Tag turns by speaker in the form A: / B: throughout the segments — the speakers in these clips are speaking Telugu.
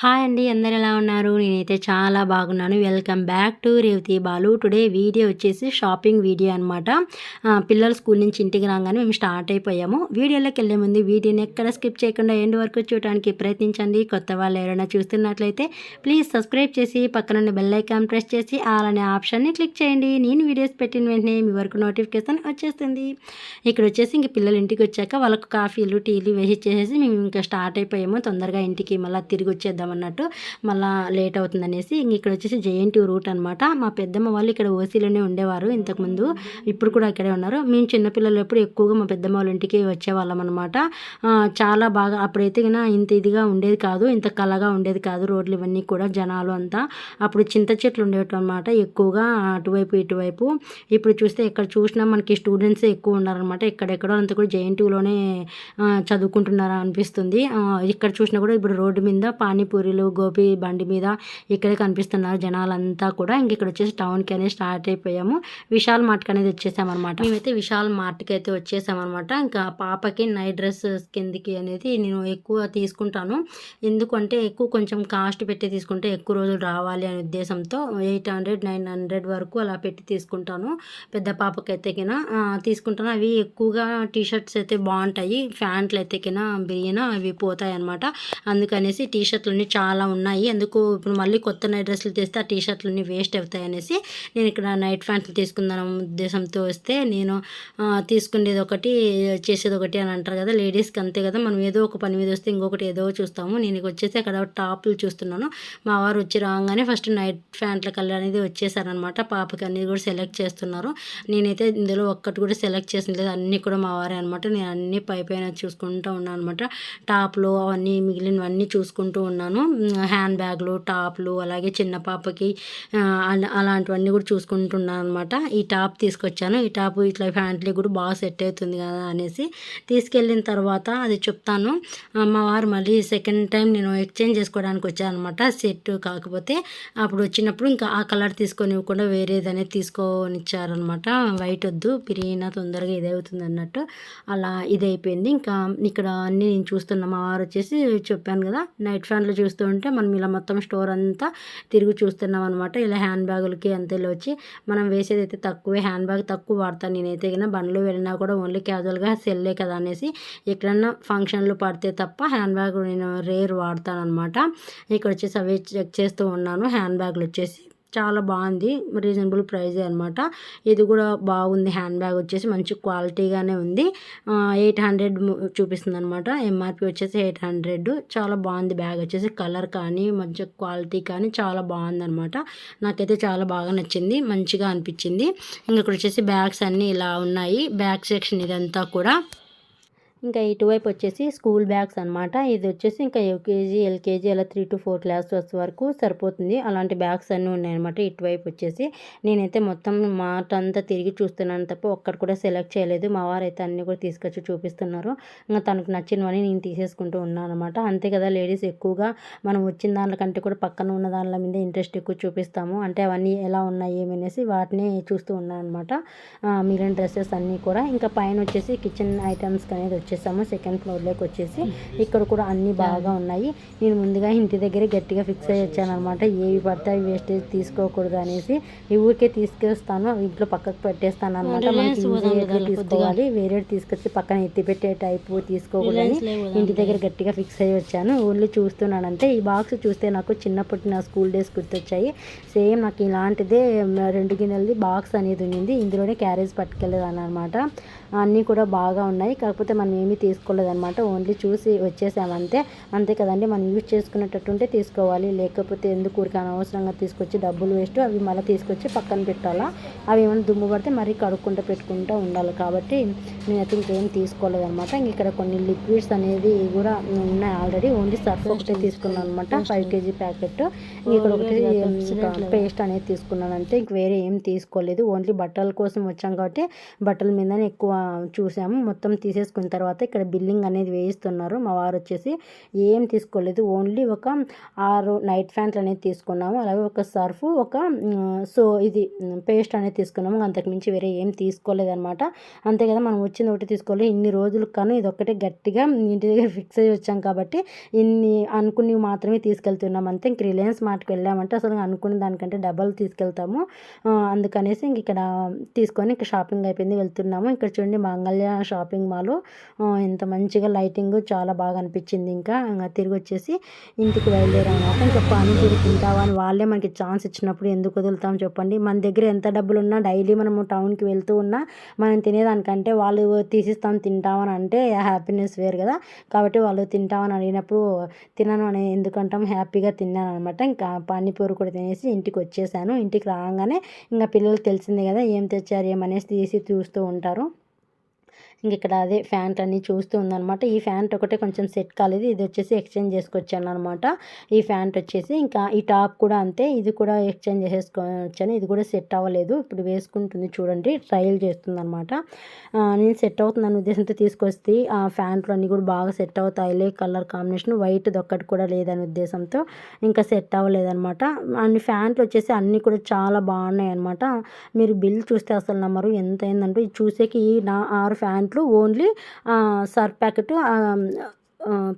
A: హాయ్ అండి. అందరూ ఎలా ఉన్నారు? నేనైతే చాలా బాగున్నాను. Welcome back to Revathi Balu. Today video వచ్చేసి షాపింగ్ వీడియో అనమాట. పిల్లలు స్కూల్ నుంచి ఇంటికి రాగానే మేము స్టార్ట్ అయిపోయాము. వీడియోలోకి వెళ్ళే ముందు వీడియోని ఎక్కడ స్కిప్ చేయకుండా ఎండ్ వరకు చూడడానికి ప్రయత్నించండి. కొత్త వాళ్ళు ఎవరైనా చూస్తున్నట్లయితే ప్లీజ్ సబ్స్క్రైబ్ చేసి పక్కనున్న బెల్ ఐకాన్ ప్రెస్ చేసి ఆల్ అనే ఆప్షన్ని క్లిక్ చేయండి. నేను వీడియోస్ పెట్టిన వెంటనే మీ వరకు నోటిఫికేషన్ వచ్చేస్తుంది. ఇక్కడ వచ్చేసి ఇంక పిల్లలు ఇంటికి వచ్చాక వాళ్ళకు కాఫీలు టీలు వేసి ఇచ్చేసేసి మేము ఇంకా స్టార్ట్ అయిపోయాము. తొందరగా ఇంటికి మళ్ళీ తిరిగి వచ్చేద్దాం అన్నట్టు, మళ్ళీ లేట్ అవుతుందనేసి. ఇక్కడ వచ్చేసి జేఎన్టీ రూట్ అనమాట. మా పెద్దమ్మ వాళ్ళు ఇక్కడ ఓసీలోనే ఉండేవారు ఇంతకుముందు, ఇప్పుడు కూడా ఇక్కడే ఉన్నారు. మేము చిన్నపిల్లలు ఎప్పుడు ఎక్కువగా మా పెద్దమ్మ వాళ్ళ ఇంటికి వచ్చేవాళ్ళం అనమాట. చాలా బాగా అప్పుడైతే ఇంత ఇదిగా ఉండేది కాదు, ఇంత కలగా ఉండేది కాదు రోడ్లు ఇవన్నీ కూడా, జనాలు అంతా. అప్పుడు చింత చెట్లు ఉండేవి అనమాట ఎక్కువగా అటువైపు ఇటువైపు. ఇప్పుడు చూస్తే ఎక్కడ చూసినా మనకి స్టూడెంట్సే ఎక్కువ ఉన్నారనమాట. ఎక్కడెక్కడో అంతా కూడా జేఎన్టీలోనే చదువుకుంటున్నారా అనిపిస్తుంది. ఇక్కడ చూసినా కూడా ఇప్పుడు రోడ్డు మీద పానీపూరీలు గోపి బండి మీద ఇక్కడే కనిపిస్తున్నారు జనాలంతా కూడా. ఇక్కడ వచ్చేసి టౌన్కి అనేది స్టార్ట్ అయిపోయాము. విశాల్ మార్ట్కి అనేది వచ్చేసామన్నమాట. మేమైతే విశాల్ మార్ట్కి అయితే వచ్చేసామన్నమాట. ఇంకా పాపకి నైట్ డ్రెస్ కిందికి అనేది నేను ఎక్కువ తీసుకుంటాను. ఎందుకంటే ఎక్కువ కొంచెం కాస్ట్ పెట్టి తీసుకుంటే ఎక్కువ రోజులు రావాలి అనే ఉద్దేశంతో 800-900 వరకు అలా పెట్టి తీసుకుంటాను. పెద్ద పాపకైతే తీసుకుంటాను. అవి ఎక్కువగా టీషర్ట్స్ అయితే బాగుంటాయి, ప్యాంట్లు అయితే బియ్యన అవి పోతాయి అనమాట. అందుకనేసి టీషర్ట్లన్నీ చాలా ఉన్నాయి. అందుకు ఇప్పుడు మళ్ళీ కొత్త నైట్ డ్రెస్సులు తెస్తే ఆ టీషర్ట్లన్నీ వేస్ట్ అవుతాయి అనేసి నేను ఇక్కడ నైట్ ప్యాంట్లు తీసుకుందాం ఉద్దేశంతో వస్తే, నేను తీసుకునేది ఒకటి చేసేది ఒకటి అని అంటారు కదా, లేడీస్కి అంతే కదా. మనం ఏదో ఒక పని మీద వస్తే ఇంకొకటి ఏదో చూస్తాము. నేను వచ్చేసి అక్కడ టాప్లు చూస్తున్నాను. మా వారు వచ్చి రాగానే ఫస్ట్ నైట్ ప్యాంట్ల కలర్ అనేది వచ్చేసారనమాట. పాపకి అన్నీ కూడా సెలెక్ట్ చేస్తున్నారు. నేనైతే ఇందులో ఒక్కటి కూడా సెలెక్ట్ చేసిన లేదు, అన్నీ కూడా మా వారే అనమాట. నేను అన్నీ పైన చూసుకుంటూ ఉన్నాను అనమాట. టాప్లు అవన్నీ మిగిలినవన్నీ చూసుకుంటూ ఉన్నాను. హ్యాండ్ బ్యాగ్లు, టాప్లు, అలాగే చిన్న పాపకి అలాంటివన్నీ కూడా చూసుకుంటున్నాను అనమాట. ఈ టాప్ తీసుకొచ్చాను. ఈ టాప్ ఇట్లా ప్యాంట్లు కూడా బాగా సెట్ అవుతుంది కదా అనేసి తీసుకెళ్ళిన తర్వాత అది చెప్తాను. మా వారు మళ్ళీ సెకండ్ టైం నేను ఎక్స్చేంజ్ చేసుకోవడానికి వచ్చాను అనమాట. సెట్ కాకపోతే అప్పుడు వచ్చినప్పుడు ఇంకా ఆ కలర్ తీసుకొని ఇవ్వకుండా వేరేది అనేది తీసుకొని ఇచ్చారనమాట. వైట్ వద్దు, పిరిగినా తొందరగా ఇదవుతుంది అన్నట్టు అలా ఇదైపోయింది. ఇంకా ఇక్కడ అన్నీ నేను చూస్తున్నా. మా వారు వచ్చేసి చెప్పాను కదా, నైట్ ఫ్యాన్లు చూస్తూ ఉంటే మనం ఇలా మొత్తం స్టోర్ అంతా తిరిగి చూస్తున్నాం అనమాట. ఇలా హ్యాండ్ బ్యాగులకి అంతలో వచ్చి మనం వేసేది అయితే తక్కువే, హ్యాండ్ బ్యాగ్ తక్కువ వాడతాను నేనైతే. బండ్లు వెళ్ళినా కూడా ఓన్లీ క్యాజువల్గా సెల్లే కదా అనేసి ఎక్కడన్నా ఫంక్షన్లు పడితే తప్ప హ్యాండ్ బ్యాగ్ నేను రేర్ వాడతాను అనమాట. ఇక్కడ వచ్చేసి అవి చెక్ చేస్తూ ఉన్నాను. హ్యాండ్ బ్యాగులు వచ్చేసి చాలా బాగుంది, రీజనబుల్ ప్రైజే అనమాట. ఇది కూడా బాగుంది. హ్యాండ్ బ్యాగ్ వచ్చేసి మంచి క్వాలిటీగానే ఉంది. 800 చూపిస్తుంది అనమాట. ఎంఆర్పి వచ్చేసి 800. చాలా బాగుంది బ్యాగ్ వచ్చేసి. కలర్ కానీ మంచి క్వాలిటీ కానీ చాలా బాగుంది అనమాట. నాకైతే చాలా బాగా నచ్చింది, మంచిగా అనిపించింది. ఇక్కడ వచ్చేసి బ్యాగ్స్ అన్నీ ఇలా ఉన్నాయి. బ్యాగ్ సెక్షన్ ఇదంతా కూడా. ఇంకా ఇటువైపు వచ్చేసి స్కూల్ బ్యాగ్స్ అనమాట. ఇది వచ్చేసి ఇంకా యూకేజీ, ఎల్కేజీ అలా 3 to 4 క్లాసెస్ వరకు సరిపోతుంది. అలాంటి బ్యాగ్స్ అన్నీ ఉన్నాయన్నమాట. ఇటువైపు వచ్చేసి నేనైతే మొత్తం మార్ట్ అంతా తిరిగి చూస్తున్నాను తప్ప ఒక్కటి కూడా సెలెక్ట్ చేయలేదు. మా వారు అయితే అన్నీ కూడా తీసుకొచ్చి చూపిస్తున్నారు. ఇంకా తనకు నచ్చినవని నేను తీసేసుకుంటూ ఉన్నాను అనమాట. అంతే కదా, లేడీస్ ఎక్కువగా మనం వచ్చిన దానికంటే కూడా పక్కన ఉన్న దానిల మీద ఇంట్రెస్ట్ ఎక్కువ చూపిస్తాము. అంటే అవన్నీ ఎలా ఉన్నాయి ఏమనేసి వాటిని చూస్తూ ఉన్నాను అనమాట. మిగిలిన డ్రెస్సెస్ అన్నీ కూడా. ఇంకా పైన వచ్చేసి కిచెన్ ఐటమ్స్ అనేది వచ్చేసాము. సెకండ్ ఫ్లోర్లోకి వచ్చేసి ఇక్కడ కూడా అన్నీ బాగా ఉన్నాయి. నేను ముందుగా ఇంటి దగ్గర గట్టిగా ఫిక్స్ అయ్యి వచ్చాను అనమాట. ఏవి పడితే అవి వేస్టేజ్ తీసుకోకూడదు అనేసి. ఈ ఊరికే తీసుకొస్తాను, ఇంట్లో పక్కకు పెట్టేస్తాను అనమాట. మనకి తీసుకోవాలి, వేరే తీసుకొచ్చి పక్కన ఎత్తి పెట్టే టైపు తీసుకోకూడదని ఇంటి దగ్గర గట్టిగా ఫిక్స్ అయ్యి వచ్చాను. ఓన్లీ చూస్తున్నాను అంతే. ఈ బాక్స్ చూస్తే నాకు చిన్నప్పటి నా స్కూల్ డేస్ గుర్తొచ్చాయి. సేమ్ నాకు ఇలాంటిదే 2 గిన్నెలది బాక్స్ అనేది ఉంది. ఇందులోనే క్యారేజ్ పట్టుకెళ్ళేదాన్ని అనమాట. అన్నీ కూడా బాగా ఉన్నాయి. కాకపోతే మనం ఏమీ తీసుకోలేదన్నమాట. ఓన్లీ చూసి వచ్చేసామంతే. అంతే కదండి, మనం యూజ్ చేసుకునేటట్టుంటే తీసుకోవాలి. లేకపోతే ఎందుకు ఊరికి అనవసరంగా తీసుకొచ్చి డబ్బులు వేస్ట్, అవి మళ్ళీ తీసుకొచ్చి పక్కన పెట్టాలా. అవి ఏమైనా దుమ్ము పడితే మరీ కడుక్కుంటూ పెట్టుకుంటూ ఉండాలి. కాబట్టి నేనైతే ఇంకేం తీసుకోలేదన్నమాట. ఇక్కడ కొన్ని లిక్విడ్స్ అనేది కూడా ఉన్నాయి ఆల్రెడీ. ఓన్లీ సర్ఫ్ ఒకటే తీసుకున్నాను అనమాట, 5 kg ప్యాకెట్. ఇక్కడ ఒకటి పేస్ట్ అనేది తీసుకున్నాను అంతే. ఇంక వేరే ఏం తీసుకోలేదు. ఓన్లీ బట్టల కోసం వచ్చాం కాబట్టి బట్టల మీదనే ఎక్కువ చూసాము. మొత్తం తీసేసుకున్న తర్వాత ఇక్కడ బిల్లింగ్ అనేది వేయిస్తున్నారు. మా వారు వచ్చేసి ఏం తీసుకోలేదు, ఓన్లీ ఒక 6 నైట్ ప్యాంట్లు అనేది తీసుకున్నాము. అలాగే ఒక సర్ఫ్, ఒక ఇది పేస్ట్ అనేది తీసుకున్నాము. అంతకుమించి వేరే ఏం తీసుకోలేదన్నమాట. అంతే కదా, మనం వచ్చింది ఒకటి తీసుకోవాలి. ఇన్ని రోజులకు కానీ ఇది ఒక్కటే గట్టిగా ఇంటి దగ్గర ఫిక్స్ అయ్యి వచ్చాం కాబట్టి ఇన్ని అనుకున్నవి మాత్రమే తీసుకెళ్తున్నాం అంతే. ఇంక రిలయన్స్ మార్ట్కి వెళ్ళామంటే అసలు అనుకున్న దానికంటే డబల్ తీసుకెళ్తాము. అందుకనేసి ఇంక ఇక్కడ తీసుకొని ఇంక షాపింగ్ అయిపోయింది, వెళ్తున్నాము. ఇక్కడ చూడండి మంగళ్య షాపింగ్ మాల్ ఎంత మంచిగా లైటింగ్ చాలా బాగా అనిపించింది. ఇంకా తిరిగి వచ్చేసి ఇంటికి బయలుదేరామన్నమాట. ఇంకా పానీపూరి తింటావా అని వాళ్ళే మనకి ఛాన్స్ ఇచ్చినప్పుడు ఎందుకు వదులుతాం చెప్పండి. మన దగ్గర ఎంత డబ్బులు ఉన్నా డైలీ మనము టౌన్కి వెళ్తూ ఉన్నా మనం తినేదానికంటే వాళ్ళు తీసిస్తాం తింటామని అంటే హ్యాపీనెస్ వేరు కదా. కాబట్టి వాళ్ళు తింటామని అడిగినప్పుడు తినను అని ఎందుకంటాం, హ్యాపీగా తిన్నాను అనమాట. ఇంకా పానీపూరి కూడా తినేసి ఇంటికి వచ్చేసాను. ఇంటికి రాగానే ఇంకా పిల్లలు తెలిసిందే కదా ఏం తెచ్చారు ఏమనేసి తీసి చూస్తూ ఉంటారు. ఇంక ఇక్కడ అదే ఫ్యాంట్ అన్నీ చూస్తూ ఉందనమాట. ఈ ఫ్యాంట్ ఒకటే కొంచెం సెట్ కాలేదు, ఇది వచ్చేసి ఎక్స్చేంజ్ చేసుకొచ్చాను అనమాట. ఈ ఫ్యాంట్ వచ్చేసి ఇంకా ఈ టాప్ కూడా అంతే, ఇది కూడా ఎక్స్చేంజ్ చేసేసుకొచ్చాను. ఇది కూడా సెట్ అవ్వలేదు, ఇప్పుడు వేసుకుంటుంది చూడండి, ట్రయల్ చేస్తుంది అనమాట. నేను సెట్ అవుతుందని ఉద్దేశంతో తీసుకొస్తే ఆ ఫ్యాంట్లు అన్నీ కూడా బాగా సెట్ అవుతాయిలే, కలర్ కాంబినేషన్ వైట్ ఒక్కటి కూడా లేదని ఉద్దేశంతో ఇంకా సెట్ అవ్వలేదనమాట. అన్ని ఫ్యాంట్లు వచ్చేసి అన్నీ కూడా చాలా బాగున్నాయి అనమాట. మీరు బిల్ చూస్తే అసలు నమ్మరు ఎంత అయిందంటే, ఇది చూసేకి 6 ఫ్యాంట్లు ఓన్లీ సర్ఫ్ ప్యాకెట్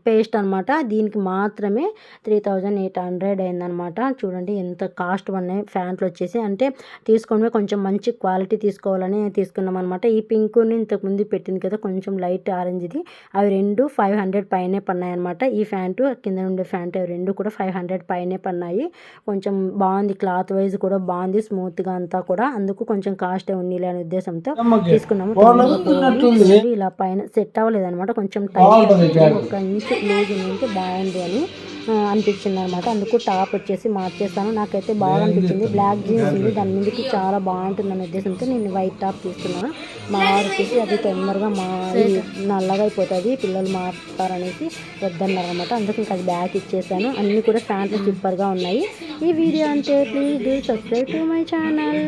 A: పేస్ట్ అనమాట. దీనికి మాత్రమే 3800 అయిందనమాట. చూడండి ఎంత కాస్ట్ ఉన్నాయి ఫ్యాంట్లు వచ్చేసి. అంటే తీసుకొని కొంచెం మంచి క్వాలిటీ తీసుకోవాలని తీసుకున్నాం అనమాట. ఈ పింక్ని ఇంతకుముందు పెట్టింది కదా కొంచెం లైట్ ఆరెంజ్ది, అవి రెండు 500 పైనే పన్నాయి అనమాట. ఈ ఫ్యాంటు కింద ఉండే ఫ్యాంట్ అవి రెండు కూడా 500 పైనే పన్నాయి. కొంచెం బాగుంది, క్లాత్ వైజ్ కూడా బాగుంది, స్మూత్గా అంతా కూడా. అందుకు కొంచెం కాస్ట్ ఉన్నీలే అనే ఉద్దేశంతో తీసుకున్నాము. ఇలా పైన సెట్ అవ్వలేదు అనమాట, కొంచెం టైట్ ఇంచు లూజ్ ఉంటే బాగుంది అని అనిపించింది అనమాట. అందుకు టాప్ వచ్చేసి మార్చేస్తాను. నాకైతే బాగా అనిపించింది. బ్లాక్ జీన్స్ ఉంది, దాని మీదకి చాలా బాగుంటుంది అనే ఉద్దేశంతో నేను వైట్ టాప్ తీసుకున్నాను. మా వారు వచ్చేసి అది తొందరగా నల్లగా అయిపోతుంది, పిల్లలు మారుతారనేసి వద్దన్నారు అనమాట. అందుకు ఇంకా అది బ్యాక్ ఇచ్చేసాను. అన్నీ కూడా ఫ్యాంట్లు సూపర్గా ఉన్నాయి. ఈ వీడియో అంటే please do subscribe to my channel.